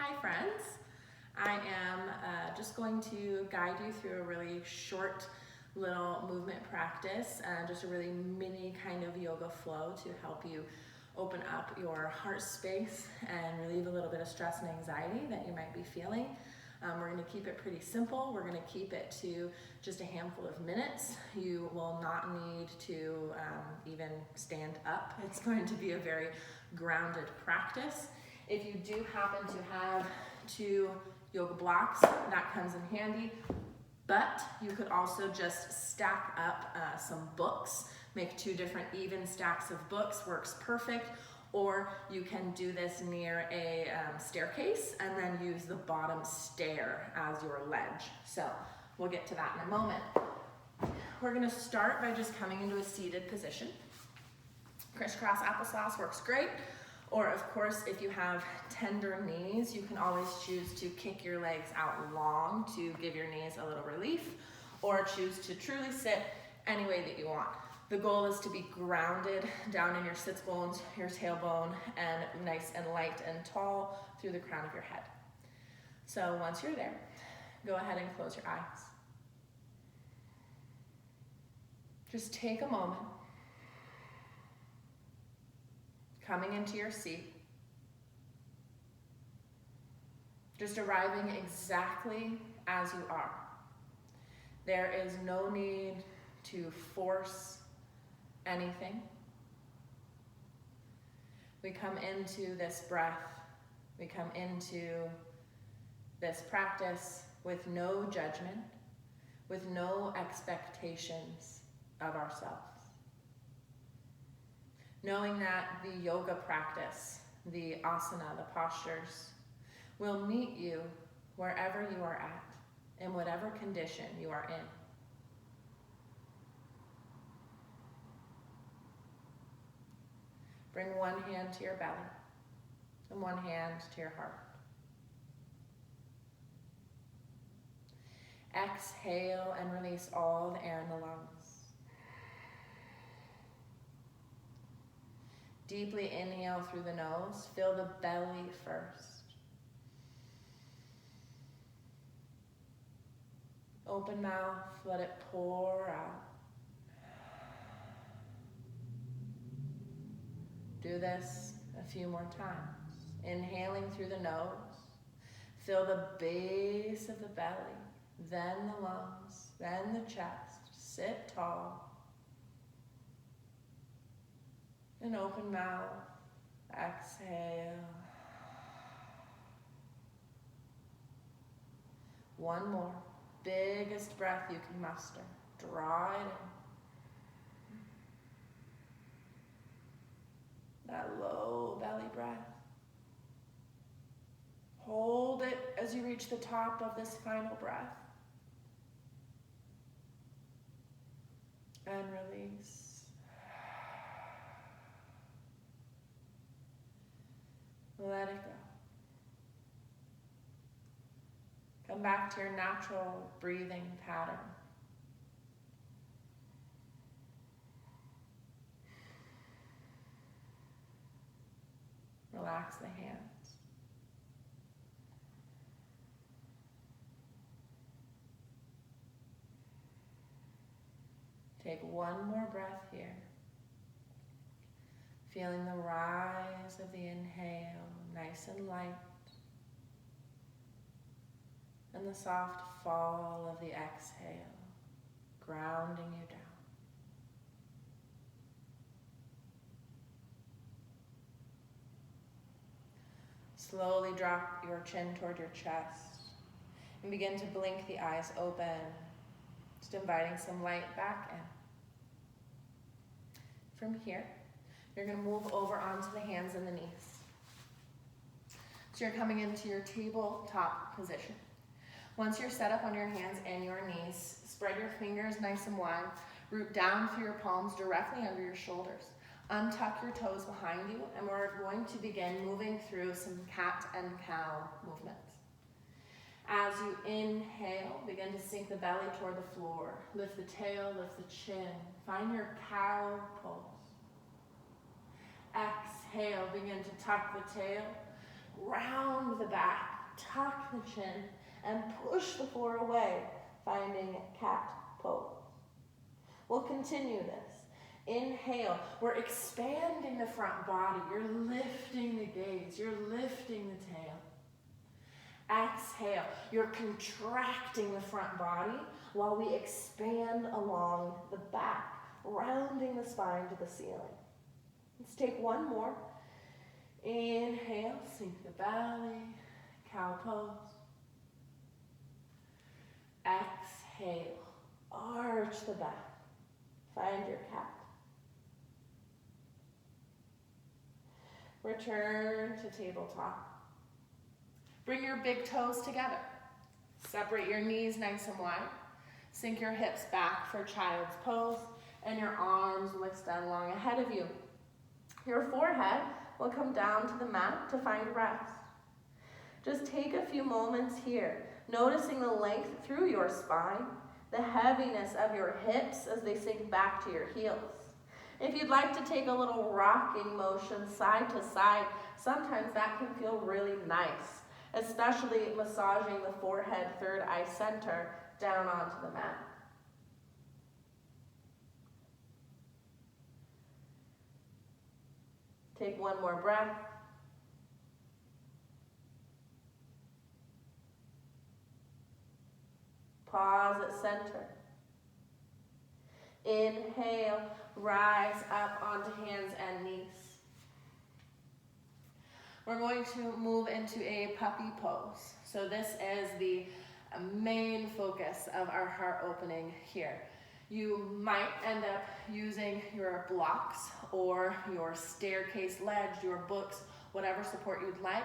Hi friends, I am just going to guide you through a really short little movement practice, just a really mini kind of yoga flow to help you open up your heart space and relieve a little bit of stress and anxiety that you might be feeling. We're going to keep it pretty simple. We're going to keep it to just a handful of minutes. You will not need to even stand up. It's going to be a very grounded practice. If you do happen to have 2 yoga blocks, that comes in handy, but you could also just stack up some books, make 2 different even stacks of books, works perfect, or you can do this near a staircase and then use the bottom stair as your ledge. So we'll get to that in a moment. We're gonna start by just coming into a seated position. Crisscross applesauce works great. Or of course, if you have tender knees, you can always choose to kick your legs out long to give your knees a little relief, or choose to truly sit any way that you want. The goal is to be grounded down in your sits bones, your tailbone, and nice and light and tall through the crown of your head. So once you're there, go ahead and close your eyes. Just take a moment. Coming into your seat, just arriving exactly as you are. There is no need to force anything. We come into this breath, we come into this practice with no judgment, with no expectations of ourselves. Knowing that the yoga practice, the asana, the postures, will meet you wherever you are at, in whatever condition you are in. Bring one hand to your belly and one hand to your heart. Exhale and release all the air in the lungs. Deeply inhale through the nose. Fill the belly first. Open mouth, let it pour out. Do this a few more times. Inhaling through the nose. Fill the base of the belly, then the lungs, then the chest. Sit tall. And open mouth, exhale. One more, biggest breath you can muster. Draw it in. That low belly breath. Hold it as you reach the top of this final breath. And release. Let it go. Come back to your natural breathing pattern. Relax the hands. Take one more breath here. Feeling the rise of the inhale, nice and light, and the soft fall of the exhale, grounding you down. Slowly drop your chin toward your chest and begin to blink the eyes open, just inviting some light back in. From here, you're going to move over onto the hands and the knees. So you're coming into your tabletop position. Once you're set up on your hands and your knees, spread your fingers nice and wide, root down through your palms directly under your shoulders. Untuck your toes behind you, and we're going to begin moving through some cat and cow movements. As you inhale, begin to sink the belly toward the floor. Lift the tail, lift the chin. Find your cow pose. Exhale, begin to tuck the tail, round the back, tuck the chin, and push the floor away, finding cat pose. We'll continue this. Inhale, we're expanding the front body. You're lifting the gaze, you're lifting the tail. Exhale, you're contracting the front body while we expand along the back, rounding the spine to the ceiling. Let's take one more. Inhale, sink the belly, cow pose. Exhale, arch the back, find your cat. Return to tabletop. Bring your big toes together. Separate your knees nice and wide. Sink your hips back for child's pose, and your arms will extend long ahead of you. Your forehead will come down to the mat to find rest. Just take a few moments here, noticing the length through your spine, the heaviness of your hips as they sink back to your heels. If you'd like to take a little rocking motion side to side, sometimes that can feel really nice, especially massaging the forehead, third eye center, down onto the mat. Take one more breath. Pause at center. Inhale, rise up onto hands and knees. We're going to move into a puppy pose. So this is the main focus of our heart opening here. You might end up using your blocks or your staircase ledge, your books, whatever support you'd like.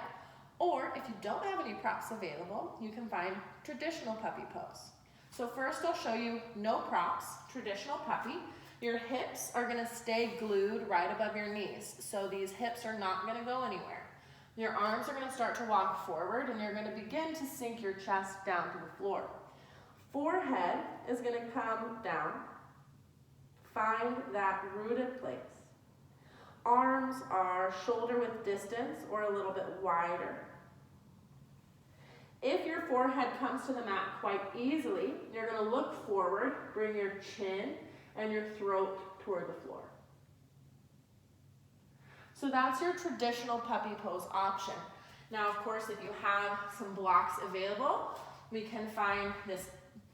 Or if you don't have any props available, you can find traditional puppy pose. So first I'll show you no props, traditional puppy. Your hips are gonna stay glued right above your knees. So these hips are not gonna go anywhere. Your arms are gonna start to walk forward and you're gonna begin to sink your chest down to the floor. Forehead is gonna come down. Find that rooted place. Arms are shoulder width distance or a little bit wider. If your forehead comes to the mat quite easily, you're gonna look forward, bring your chin and your throat toward the floor. So that's your traditional puppy pose option. Now, of course, if you have some blocks available, we can find this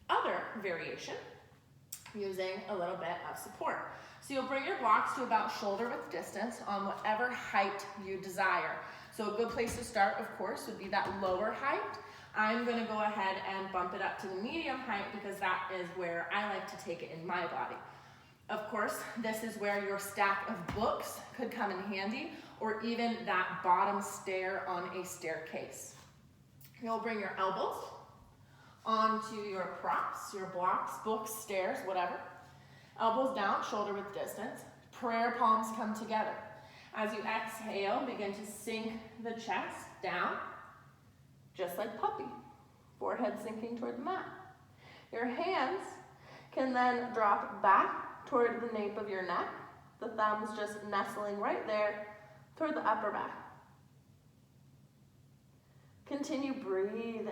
other variation using a little bit of support. So you'll bring your blocks to about shoulder width distance on whatever height you desire. So a good place to start, of course, would be that lower height. I'm gonna go ahead and bump it up to the medium height because that is where I like to take it in my body. Of course, this is where your stack of books could come in handy, or even that bottom stair on a staircase. You'll bring your elbows onto your props, your blocks, books, stairs, whatever. Elbows down, shoulder width distance. Prayer palms come together. As you exhale, begin to sink the chest down, just like puppy. Forehead sinking toward the mat. Your hands can then drop back toward the nape of your neck. The thumbs just nestling right there toward the upper back. Continue breathing.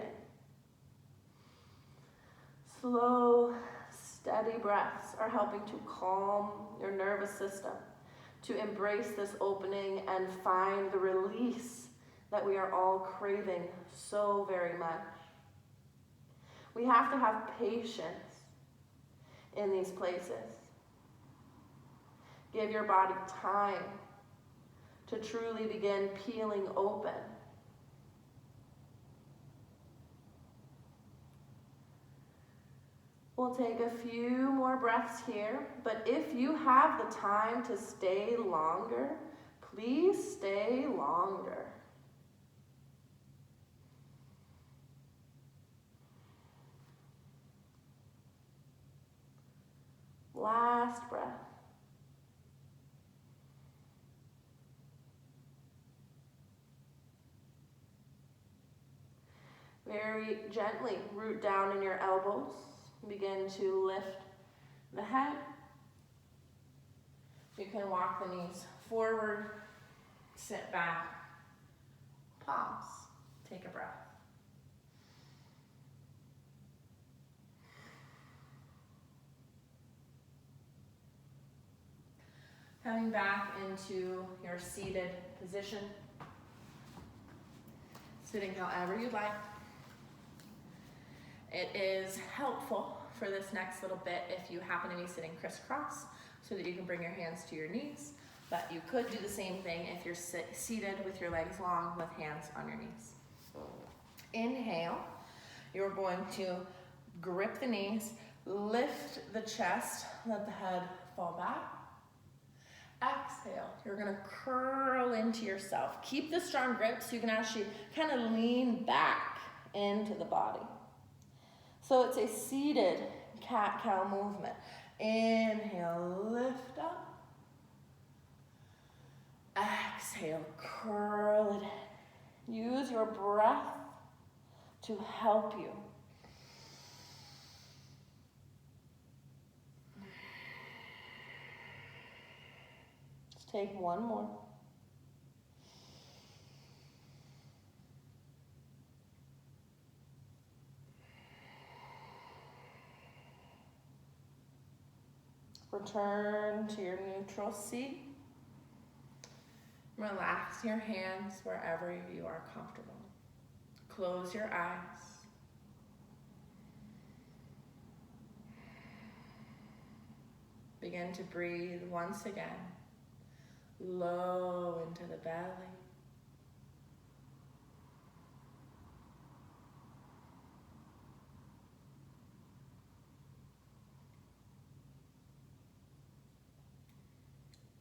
Slow, steady breaths are helping to calm your nervous system, to embrace this opening and find the release that we are all craving so very much. We have to have patience in these places. Give your body time to truly begin peeling open. We'll take a few more breaths here, but if you have the time to stay longer, please stay longer. Last breath. Very gently root down in your elbows. Begin to lift the head. You can walk the knees forward, sit back, pause. a breath. Coming back into your seated position, sitting however you like. It is helpful for this next little bit if you happen to be sitting crisscross so that you can bring your hands to your knees, but you could do the same thing if you're seated with your legs long with hands on your knees. Inhale, you're going to grip the knees, lift the chest, let the head fall back. Exhale, you're gonna curl into yourself. Keep the strong grip so you can actually kind of lean back into the body. So it's a seated cat-cow movement. Inhale, lift up. Exhale, curl it in. Use your breath to help you. Take one more. Return to your neutral seat. Relax your hands wherever you are comfortable. Close your eyes. Begin to breathe once again. Low into the belly.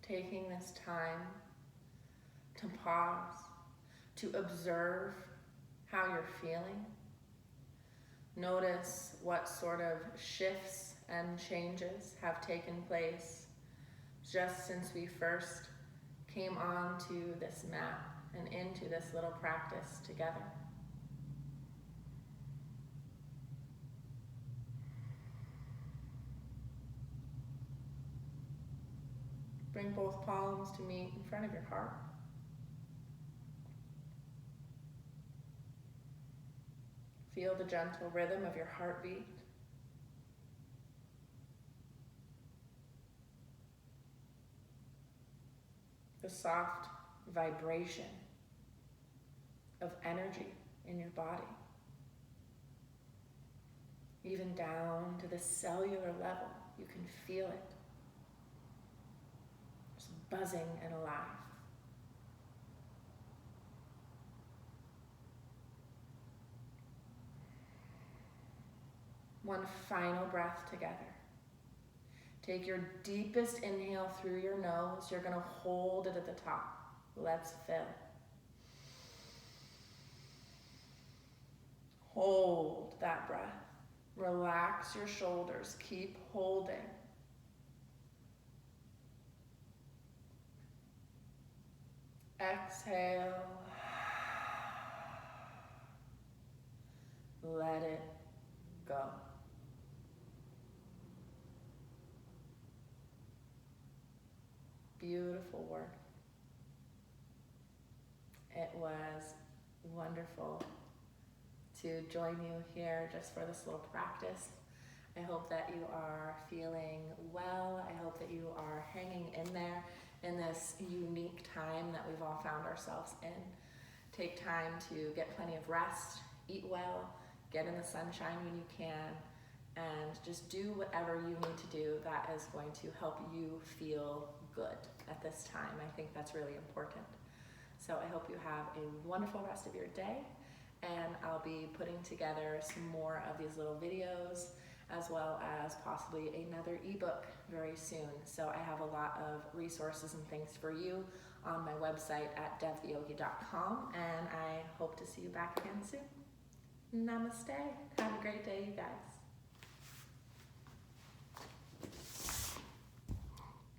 Taking this time to pause, to observe how you're feeling. Notice what sort of shifts and changes have taken place just since we first came onto this mat and into this little practice together. Bring both palms to meet in front of your heart. Feel the gentle rhythm of your heartbeat. The soft vibration of energy in your body. Even down to the cellular level, you can feel it. It's buzzing and alive. One final breath together. Take your deepest inhale through your nose. You're going to hold it at the top. Let's fill. Hold that breath. Relax your shoulders. Keep holding. Exhale. Let it go. Beautiful work. It was wonderful to join you here just for this little practice. I hope that you are feeling well. I hope that you are hanging in there in this unique time that we've all found ourselves in. Take time to get plenty of rest, eat well, get in the sunshine when you can, and just do whatever you need to do that is going to help you feel good at this time. I think that's really important. So I hope you have a wonderful rest of your day, and I'll be putting together some more of these little videos as well as possibly another ebook very soon. So I have a lot of resources and things for you on my website at devtheyogi.com, and I hope to see you back again soon. Namaste. Have a great day, you guys.